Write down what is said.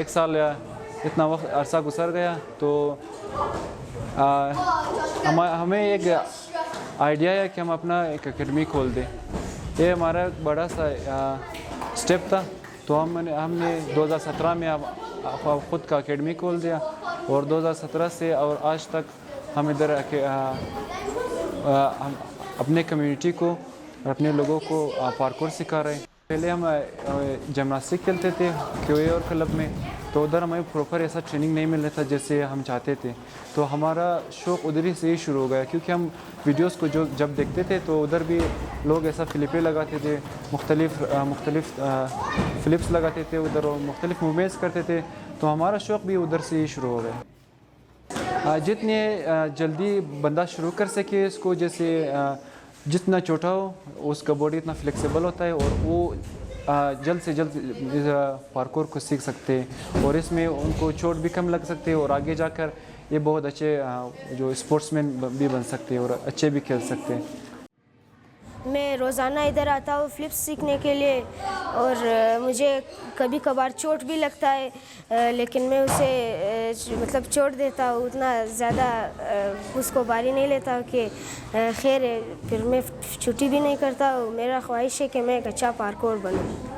एक साल या इतना वक्त अरसा गुजर गया तो हमें एक आइडिया है कि हम अपना एक एकेडमी खोल दें। ये हमारा एक बड़ा सा स्टेप था। तो हमने 2017 में ख़ुद का एकेडमी खोल दिया और 2017 से और आज तक हम इधर हम अपने कम्युनिटी को और अपने लोगों को पार्कोर सिखा रहे हैं। पहले हम जिमनास्टिक खेलते थे क्यूए और क्लब में, तो उधर हमें प्रॉपर ऐसा ट्रेनिंग नहीं मिल रहा था जैसे हम चाहते थे। तो हमारा शौक़ उधर ही से ही शुरू हो गया, क्योंकि हम वीडियोस को जब देखते थे तो उधर भी लोग ऐसा फ़िलिपें लगाते थे, मुख्तलिफ फ़िलिप्स लगाते थे उधर और मुख्तलिफ मूवमेंट्स करते थे। तो हमारा शौक़ भी उधर से ही शुरू हो गया। जितने जल्दी बंदा शुरू कर सके इसको, जैसे जितना छोटा हो उसका बॉडी इतना फ्लेक्सिबल होता है और वो जल्द से जल्द पार्कोर को सीख सकते हैं और इसमें उनको चोट भी कम लग सकते हैं और आगे जाकर ये बहुत अच्छे जो स्पोर्ट्समैन भी बन सकते हैं और अच्छे भी खेल सकते हैं। मैं रोज़ाना इधर आता हूँ फ्लिप्स सीखने के लिए और मुझे कभी कभार चोट भी लगता है, लेकिन मैं उसे मतलब छोड़ देता हूँ, उतना ज़्यादा उसको बारी नहीं लेता हूँ कि खैर है, फिर मैं छुट्टी भी नहीं करता हूँ। मेरा ख्वाहिश है कि मैं एक अच्छा पार्कोर बनूँ।